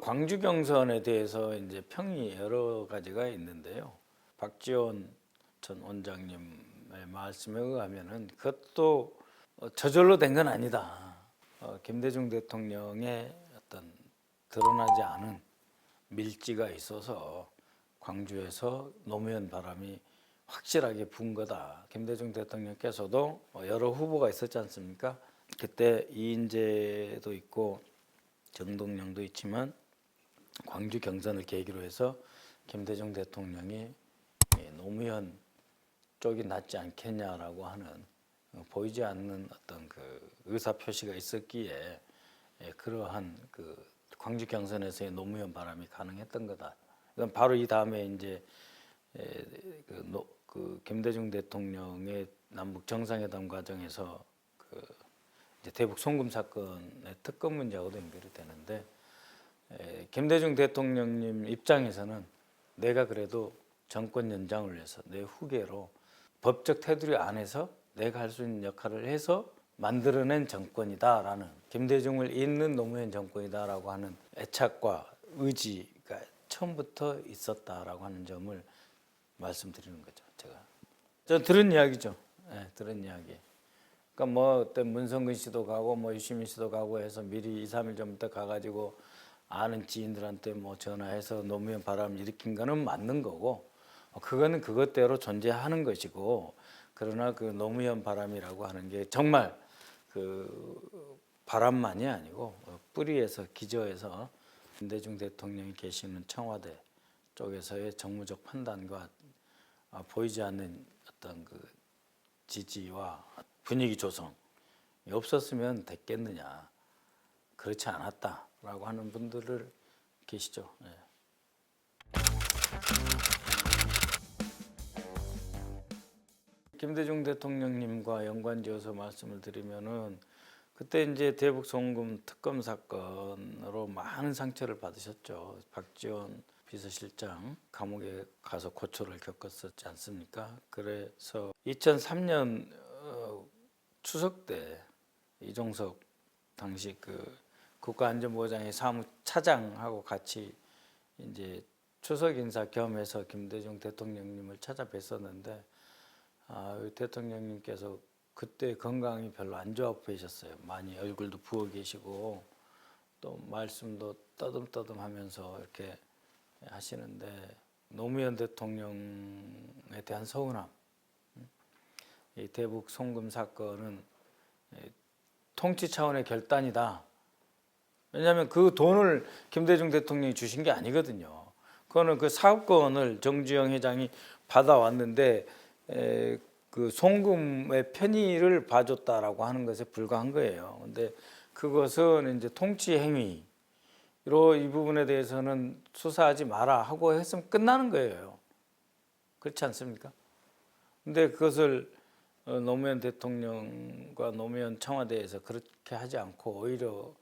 광주 경선에 대해서 이제 평이 여러 가지가 있는데요. 박지원 전 원장님의 말씀에 의하면은 그것도 저절로 된 건 아니다. 김대중 대통령의 어떤 드러나지 않은 밀지가 있어서 광주에서 노무현 바람이 확실하게 분 거다. 김대중 대통령께서도 여러 후보가 있었지 않습니까? 그때 이인재도 있고 정동영도 있지만 광주 경선을 계기로 해서 김대중 대통령이 노무현 쪽이 낫지 않겠냐라고 하는 보이지 않는 어떤 그 의사 표시가 있었기에 그러한 그 광주 경선에서의 노무현 바람이 가능했던 거다. 이건 바로 이 다음에 이제 그 김대중 대통령의 남북 정상회담 과정에서 그 이제 대북 송금 사건의 특검 문제하고도 연결이 되는데 김대중 대통령님 입장에서는 내가 그래도 정권 연장을 위해서 내 후계로 법적 테두리 안에서 내가 할 수 있는 역할을 해서 만들어낸 정권이다라는 김대중을 잇는 노무현 정권이다라고 하는 애착과 의지가 처음부터 있었다라고 하는 점을 말씀드리는 거죠. 제가 들은 이야기죠. 네, 들은 이야기. 그러니까 뭐 그때 문성근 씨도 가고 뭐 유시민 씨도 가고 해서 미리 2, 3일 전부터 가가지고 아는 지인들한테 뭐 전화해서 노무현 바람을 일으킨 거는 맞는 거고 그거는 그것대로 존재하는 것이고 그러나 그 노무현 바람이라고 하는 게 정말 그 바람만이 아니고 뿌리에서 기저에서 김대중 대통령이 계시는 청와대 쪽에서의 정무적 판단과 보이지 않는 어떤 그 지지와 분위기 조성이 없었으면 됐겠느냐. 그렇지 않았다라고 하는 분들을 계시죠. 네. 김대중 대통령님과 연관지어서 말씀을 드리면은 그때 이제 대북 송금 특검 사건으로 많은 상처를 받으셨죠. 박지원 비서실장 감옥에 가서 고초를 겪었었지 않습니까? 그래서 2003년 추석 때 이종석 당시 그 국가안전보장의 사무차장하고 같이 이제 추석 인사 겸해서 김대중 대통령님을 찾아뵀었는데 대통령님께서 그때 건강이 별로 안 좋아 보이셨어요. 많이 얼굴도 부어 계시고 또 말씀도 떠듬떠듬하면서 이렇게 하시는데 노무현 대통령에 대한 서운함, 이 대북 송금 사건은 통치 차원의 결단이다. 왜냐하면 그 돈을 김대중 대통령이 주신 게 아니거든요. 그거는 그 사업권을 정주영 회장이 받아왔는데 그 송금의 편의를 봐줬다라고 하는 것에 불과한 거예요. 근데 그것은 이제 통치 행위로 이 부분에 대해서는 수사하지 마라 하고 했으면 끝나는 거예요. 그렇지 않습니까? 근데 그것을 노무현 대통령과 노무현 청와대에서 그렇게 하지 않고 오히려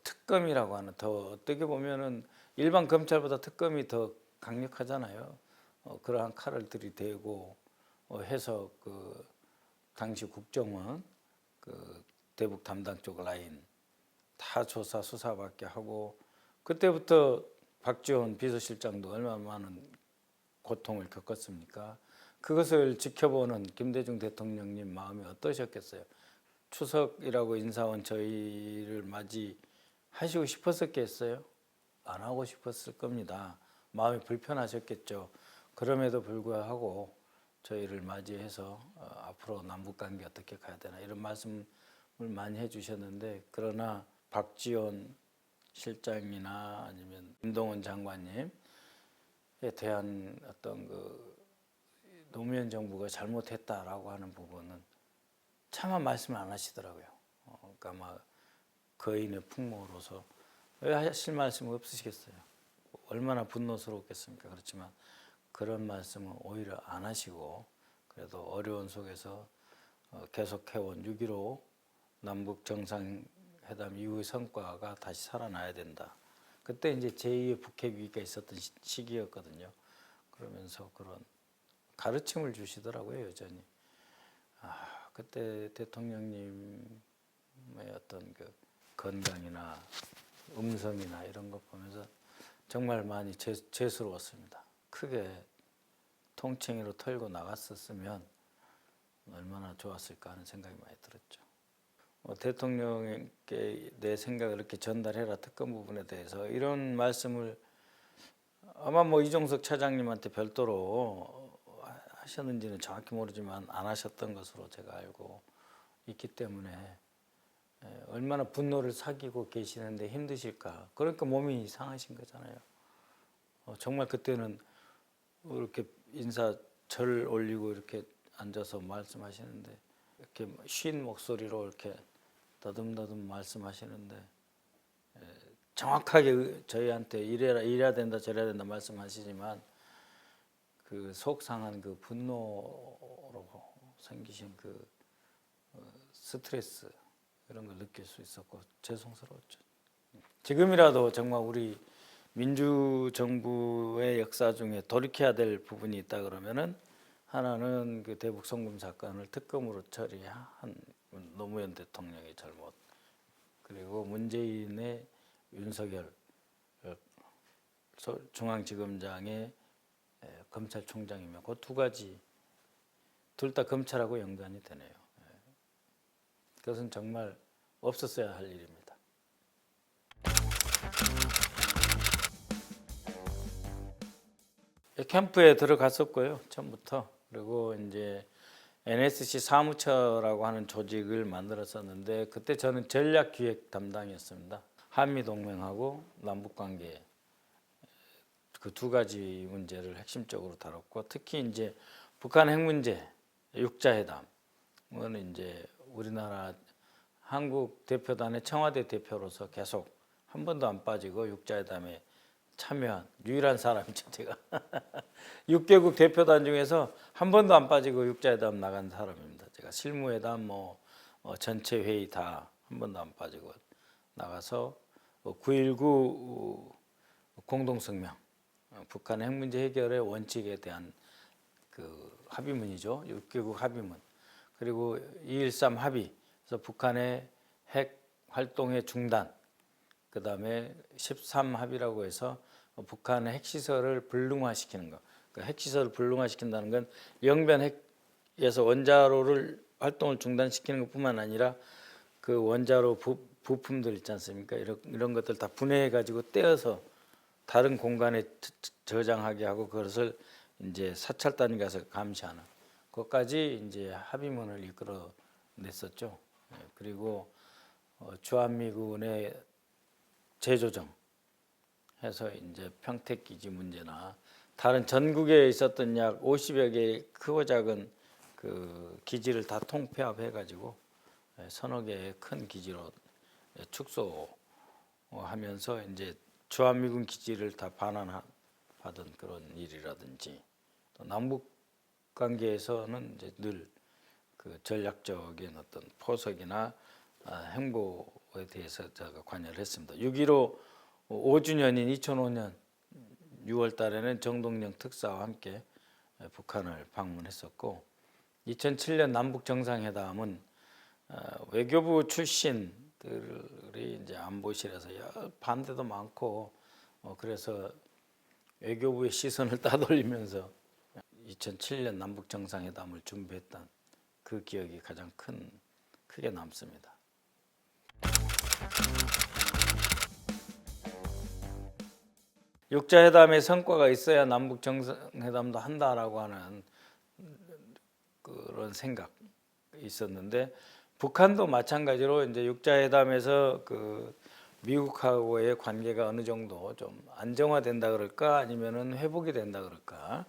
특검이라고 하는 더 어떻게 보면은 일반 검찰보다 특검이 더 강력하잖아요. 그러한 칼을 들이대고 해서 그 당시 국정원 그 대북 담당 쪽 라인 다 조사 수사받게 하고 그때부터 박지원 비서실장도 얼마나 많은 고통을 겪었습니까? 그것을 지켜보는 김대중 대통령님 마음이 어떠셨겠어요? 추석이라고 인사원 저희를 맞이하시고 싶었었겠어요? 안 하고 싶었을 겁니다. 마음이 불편하셨겠죠. 그럼에도 불구하고 저희를 맞이해서 앞으로 남북관계 어떻게 가야 되나 이런 말씀을 많이 해주셨는데 그러나 박지원 실장이나 아니면 김동원 장관님에 대한 어떤 그 노무현 정부가 잘못했다라고 하는 부분은 차마 말씀을 안 하시더라고요. 그러니까 막 거인의 풍모로서 왜 하실 말씀 없으시겠어요? 얼마나 분노스럽겠습니까? 그렇지만 그런 말씀은 오히려 안 하시고 그래도 어려운 속에서 계속해온 6.15 남북 정상회담 이후의 성과가 다시 살아나야 된다. 그때 이제 제2의 북핵 위기가 있었던 시기였거든요. 그러면서 그런 가르침을 주시더라고요, 여전히. 그때 대통령님의 어떤 그 건강이나 음성이나 이런 거 보면서 정말 많이 죄스러웠습니다. 크게 통칭으로 털고 나갔었으면 얼마나 좋았을까 하는 생각이 많이 들었죠. 대통령께 내 생각을 이렇게 전달해라, 특검 부분에 대해서 이런 말씀을 아마 이종석 차장님한테 별도로 하셨는지는 정확히 모르지만 안 하셨던 것으로 제가 알고 있기 때문에 얼마나 분노를 사귀고 계시는데 힘드실까. 그러니까 몸이 상하신 거잖아요. 정말 그때는 이렇게 인사 절 올리고 이렇게 앉아서 말씀하시는데 이렇게 쉰 목소리로 이렇게 더듬더듬 말씀하시는데 정확하게 저희한테 이래야 된다 저래야 된다 말씀하시지만 그 속상한 그 분노로 생기신 그 스트레스 이런 걸 느낄 수 있었고 죄송스러웠죠. 지금이라도 정말 우리 민주정부의 역사 중에 돌이켜야 될 부분이 있다 그러면은 하나는 그 대북 송금 사건을 특검으로 처리한 노무현 대통령의 잘못, 그리고 문재인의 윤석열 중앙지검장의 검찰총장이며 그 두 가지 둘 다 검찰하고 연관이 되네요. 그것은 정말 없었어야 할 일입니다. 캠프에 들어갔었고요, 처음부터. 그리고 이제 NSC 사무처라고 하는 조직을 만들었었는데 그때 저는 전략기획 담당이었습니다. 한미동맹하고 남북관계 그 두 가지 문제를 핵심적으로 다뤘고, 특히 이제 북한 핵 문제, 육자회담은 이제 우리나라 한국 대표단의 청와대 대표로서 계속 한 번도 안 빠지고 육자회담에 참여한 유일한 사람이죠, 제가. 6개국 대표단 중에서 한 번도 안 빠지고 육자회담 나간 사람입니다. 제가 실무회담 전체 회의 다 한 번도 안 빠지고 나가서 9.19 공동성명, 북한 핵 문제 해결의 원칙에 대한 그 합의문이죠. 6개국 합의문. 그리고 2.13 합의, 그래서 북한의 핵 활동의 중단, 그 다음에 13 합의라고 해서 북한의 핵시설을 불능화시키는 것. 그러니까 핵시설을 불능화시킨다는 건 영변 핵에서 원자로를 활동을 중단시키는 것뿐만 아니라 그 원자로 부품들 있지 않습니까? 이런 것들 다 분해해 가지고 떼어서 다른 공간에 저장하게 하고 그것을 이제 사찰단이 가서 감시하는 것까지 이제 합의문을 이끌어냈었죠. 그리고 주한미군의 재조정 해서 이제 평택기지 문제나 다른 전국에 있었던 약 50여 개의 크고 작은 그 기지를 다 통폐합해 가지고 서너 개의 큰 기지로 축소하면서 이제 주한미군 기지를 다 반환받은 그런 일이라든지, 또 남북 관계에서는 이제 늘 그 전략적인 어떤 포석이나 행보에 대해서 제가 관여를 했습니다. 6.15 5주년인 2005년 6월 달에는 정동영 특사와 함께 북한을 방문했었고, 2007년 남북 정상회담은 외교부 출신들이 이제 안보실에서 반대도 많고 그래서 외교부의 시선을 따돌리면서 2007년 남북 정상회담을 준비했던 그 기억이 가장 크게 남습니다. 육자회담의 성과가 있어야 남북 정상회담도 한다라고 하는 그런 생각이 있었는데, 북한도 마찬가지로 이제 육자회담에서 그 미국하고의 관계가 어느 정도 좀 안정화된다 그럴까 아니면은 회복이 된다 그럴까,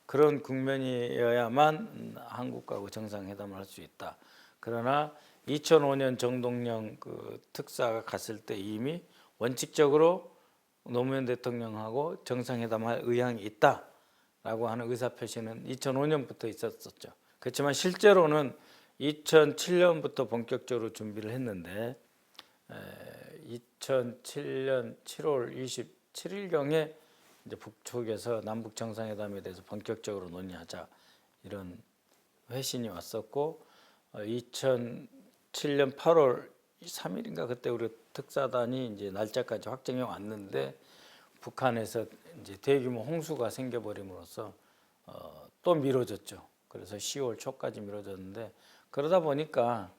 그런 국면이어야만 한국하고 정상회담을 할 수 있다. 그러나 2005년 정동영 그 특사가 갔을 때 이미 원칙적으로 노무현 대통령하고 정상회담할 의향이 있다라고 하는 의사표시는 2005년부터 있었었죠. 그렇지만 실제로는 2007년부터 본격적으로 준비를 했는데 2007년 7월 27일경에 이제 북측에서 남북 정상회담에 대해서 본격적으로 논의하자 이런 회신이 왔었고, 2007년 8월 3일인가 그때 우리 특사단이 이제 날짜까지 확정해 왔는데 북한에서 이제 대규모 홍수가 생겨버림으로써 또 미뤄졌죠. 그래서 10월 초까지 미뤄졌는데 그러다 보니까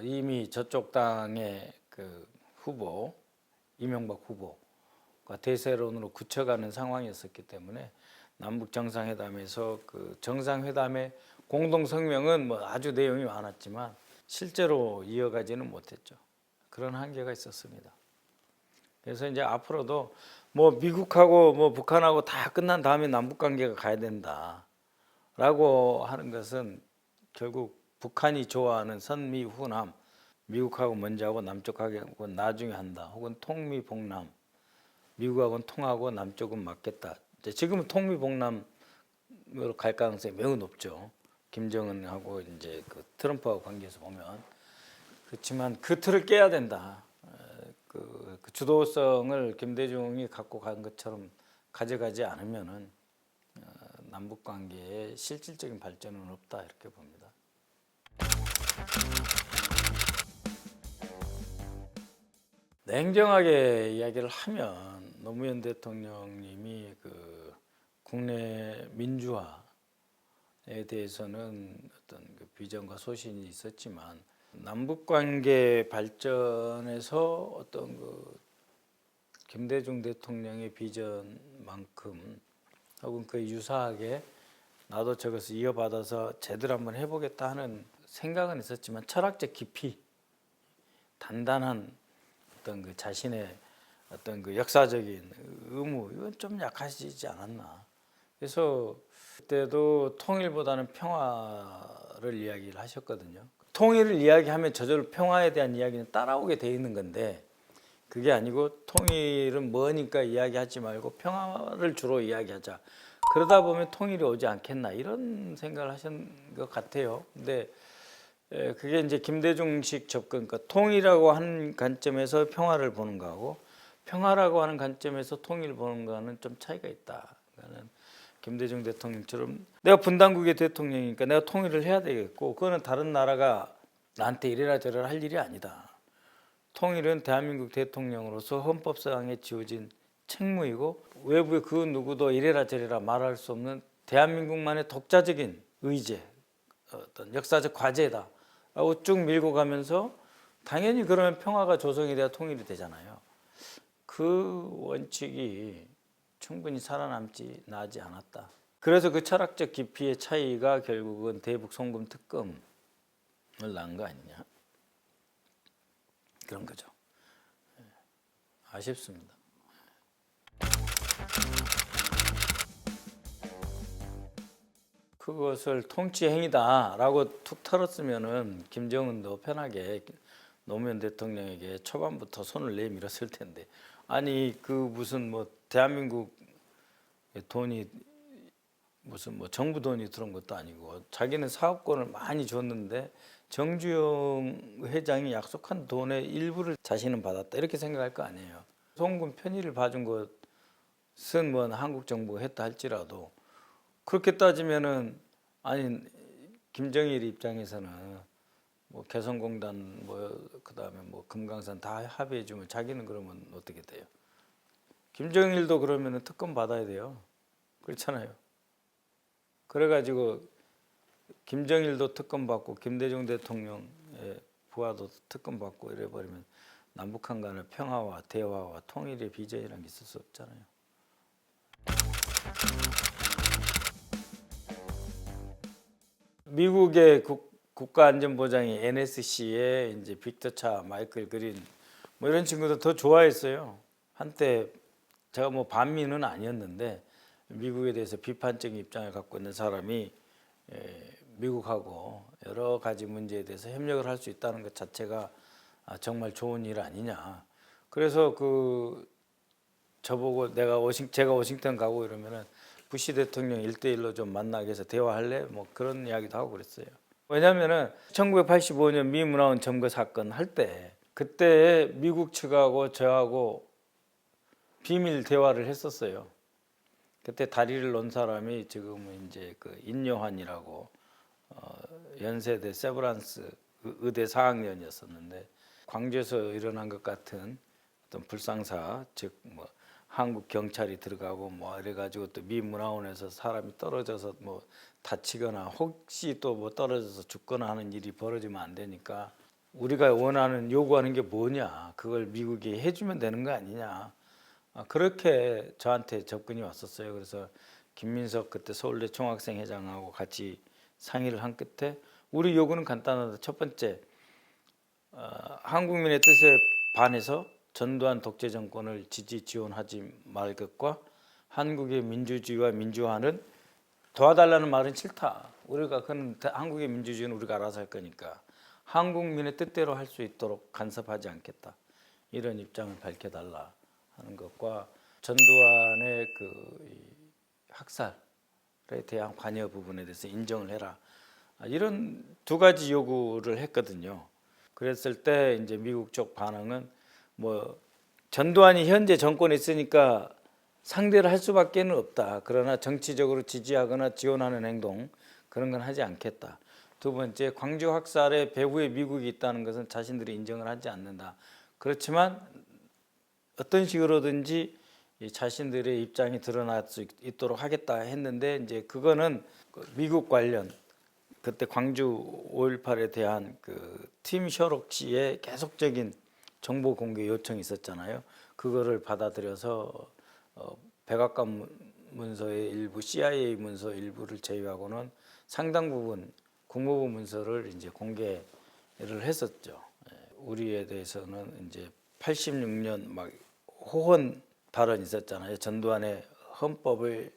이미 저쪽 당의 그 후보 이명박 후보가 대세론으로 굳혀가는 상황이었었기 때문에 남북 정상회담에서 그 정상회담의 공동 성명은 뭐 아주 내용이 많았지만 실제로 이어가지는 못했죠. 그런 한계가 있었습니다. 그래서 이제 앞으로도 뭐 미국하고 뭐 북한하고 다 끝난 다음에 남북 관계가 가야 된다라고 하는 것은 결국 북한이 좋아하는 선미 후남, 미국하고 먼저 하고 남쪽하고 나중에 한다. 혹은 통미봉남, 미국하고는 통하고 남쪽은 맞겠다. 지금은 통미봉남으로 갈 가능성이 매우 높죠. 김정은하고 이제 그 트럼프하고 관계에서 보면. 그렇지만 그 틀을 깨야 된다. 그 주도성을 김대중이 갖고 간 것처럼 가져가지 않으면은 남북 관계에 실질적인 발전은 없다 이렇게 봅니다. 냉정하게 이야기를 하면 노무현 대통령님이 그 국내 민주화에 대해서는 어떤 그 비전과 소신이 있었지만 남북 관계 발전에서 어떤 그 김대중 대통령의 비전만큼 혹은 그 유사하게 나도 저것을 이어받아서 제대로 한번 해보겠다 하는 생각은 있었지만 철학적 깊이 단단한 어떤 그 자신의 어떤 그 역사적인 의무 이건 좀 약하시지 않았나. 그래서 그때도 통일보다는 평화를 이야기를 하셨거든요. 통일을 이야기하면 저절로 평화에 대한 이야기는 따라오게 돼 있는 건데 그게 아니고 통일은 뭐니까 이야기하지 말고 평화를 주로 이야기하자. 그러다 보면 통일이 오지 않겠나 이런 생각을 하신 것 같아요. 근데 그게 이제 김대중식 접근, 그러니까 통일이라고 하는 관점에서 평화를 보는 거하고 평화라고 하는 관점에서 통일을 보는 거는 좀 차이가 있다. 그러니까는 김대중 대통령처럼 내가 분단국의 대통령이니까 내가 통일을 해야 되겠고 그거는 다른 나라가 나한테 이래라 저래라 할 일이 아니다. 통일은 대한민국 대통령으로서 헌법상에 지어진 책무이고 외부의 그 누구도 이래라 저래라 말할 수 없는 대한민국만의 독자적인 의제, 어떤 역사적 과제다 라고 쭉 밀고 가면서 당연히 그러면 평화가 조성이 돼야 통일이 되잖아요. 그 원칙이 충분히 살아남지 나지 않았다. 그래서 그 철학적 깊이의 차이가 결국은 대북 송금 특검을 낳은 거 아니냐 그런 거죠. 아쉽습니다. 그것을 통치 행위다라고 툭 털었으면은 김정은도 편하게 노무현 대통령에게 초반부터 손을 내밀었을 텐데 아니 그 무슨 뭐 대한민국 돈이 무슨 뭐 정부 돈이 들어온 것도 아니고 자기는 사업권을 많이 줬는데 정주영 회장이 약속한 돈의 일부를 자신은 받았다 이렇게 생각할 거 아니에요. 송금 편의를 봐준 것은 뭐 한국 정부가 했다 할지라도 그렇게 따지면은 아니 김정일 입장에서는 뭐 개성공단 뭐 그다음에 뭐 금강산 다 합의해 주면 자기는 그러면 어떻게 돼요? 김정일도 그러면은 특검 받아야 돼요. 그렇잖아요. 그래가지고 김정일도 특검 받고 김대중 대통령의 부하도 특검 받고 이래 버리면 남북한 간의 평화와 대화와 통일의 비전이라는 게 있을 수 없잖아요. 미국의 국가안전보장이 NSC에 이제 빅터 차, 마이클 그린 뭐 이런 친구들 더 좋아했어요. 한때 제가 뭐 반미는 아니었는데 미국에 대해서 비판적인 입장을 갖고 있는 사람이 미국하고 여러 가지 문제에 대해서 협력을 할 수 있다는 것 자체가 정말 좋은 일 아니냐. 그래서 그 저보고 제가 워싱턴 가고 이러면은 부시 대통령 1대1로 좀 만나게 해서 대화할래? 뭐 그런 이야기도 하고 그랬어요. 왜냐면은 1985년 미 문화원 점거 사건 할 때 그때 미국 측하고 저하고 비밀 대화를 했었어요. 그때 다리를 놓은 사람이 지금은 이제 그 인요한이라고 연세대 세브란스 의대 4학년이었었는데 광주에서 일어난 것 같은 어떤 불상사 즉 뭐 한국 경찰이 들어가고 뭐 이래가지고 또 미 문화원에서 사람이 떨어져서 뭐 다치거나 혹시 또 뭐 떨어져서 죽거나 하는 일이 벌어지면 안 되니까 우리가 원하는 요구하는 게 뭐냐 그걸 미국이 해주면 되는 거 아니냐 그렇게 저한테 접근이 왔었어요. 그래서 김민석 그때 서울대 총학생회장하고 같이 상의를 한 끝에 우리 요구는 간단하다. 첫 번째 한국민의 뜻에 반해서 전두환 독재 정권을 지지 지원하지 말 것과 한국의 민주주의와 민주화는 도와달라는 말은 싫다. 우리가 그건 한국의 민주주의는 우리가 알아서 할 거니까 한국민의 뜻대로 할 수 있도록 간섭하지 않겠다. 이런 입장을 밝혀달라 하는 것과 전두환의 그 학살에 대한 관여 부분에 대해서 인정을 해라. 이런 두 가지 요구를 했거든요. 그랬을 때 이제 미국 쪽 반응은 뭐 전두환이 현재 정권에 있으니까 상대를 할 수밖에는 없다. 그러나 정치적으로 지지하거나 지원하는 행동 그런 건 하지 않겠다. 두 번째, 광주 학살의 배후에 미국이 있다는 것은 자신들이 인정을 하지 않는다. 그렇지만 어떤 식으로든지 자신들의 입장이 드러날 수 있도록 하겠다 했는데 이제 그거는 미국 관련 그때 광주 5.18에 대한 그 팀 셔록 씨의 계속적인 정보 공개 요청이 있었잖아요. 그거를 받아들여서 백악관 문서의 일부, CIA 문서 일부를 제외하고는 상당 부분 국무부 문서를 이제 공개를 했었죠. 우리에 대해서는 이제 86년 막 호헌 발언 있었잖아요. 전두환의 헌법을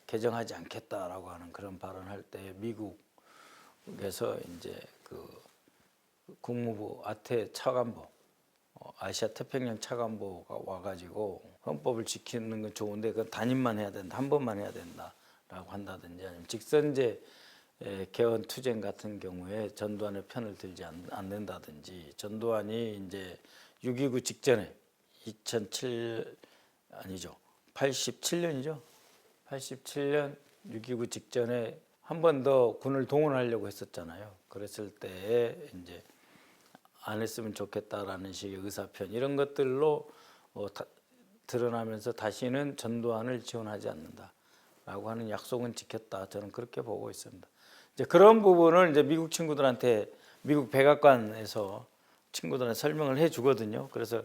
개정하지 않겠다라고 하는 그런 발언할 때 미국에서 이제 그 국무부 아태 차관보 아시아 태평양 차관보가 와가지고 헌법을 지키는 건 좋은데 그건 단임만 해야 된다, 한 번만 해야 된다라고 한다든지 아니면 직선제 개헌 투쟁 같은 경우에 전두환의 편을 들지 않는다든지 전두환이 이제 6.29 직전에 2007 아니죠 87년이죠 87년 6.29 직전에 한 번 더 군을 동원하려고 했었잖아요. 그랬을 때에 이제 안 했으면 좋겠다라는 식의 의사표현 이런 것들로 드러나면서 다시는 전두환을 지원하지 않는다라고 하는 약속은 지켰다. 저는 그렇게 보고 있습니다. 이제 그런 부분을 이제 미국 친구들한테 미국 백악관에서 친구들한테 설명을 해주거든요. 그래서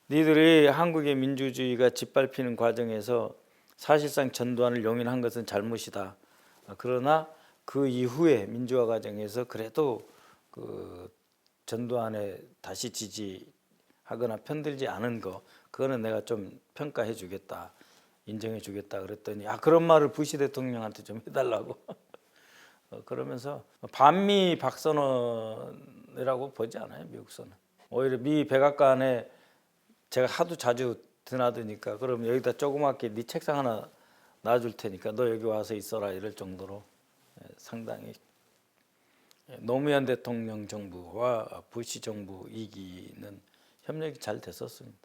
니들이 한국의 민주주의가 짓밟히는 과정에서 사실상 전두환을 용인한 것은 잘못이다. 그러나 그 이후에 민주화 과정에서 그래도 그 전두환에 다시 지지하거나 편들지 않은 거 그거는 내가 좀 평가해 주겠다 인정해 주겠다 그랬더니 그런 말을 부시 대통령한테 좀 해달라고 그러면서 반미 박선언이라고 보지 않아요. 미국서는 오히려 미 백악관에 제가 하도 자주 드나드니까 그럼 여기다 조그맣게 네 책상 하나 놔줄 테니까 너 여기 와서 있어라 이럴 정도로 상당히 노무현 대통령 정부와 부시 정부 2기는 협력이 잘 됐었습니다.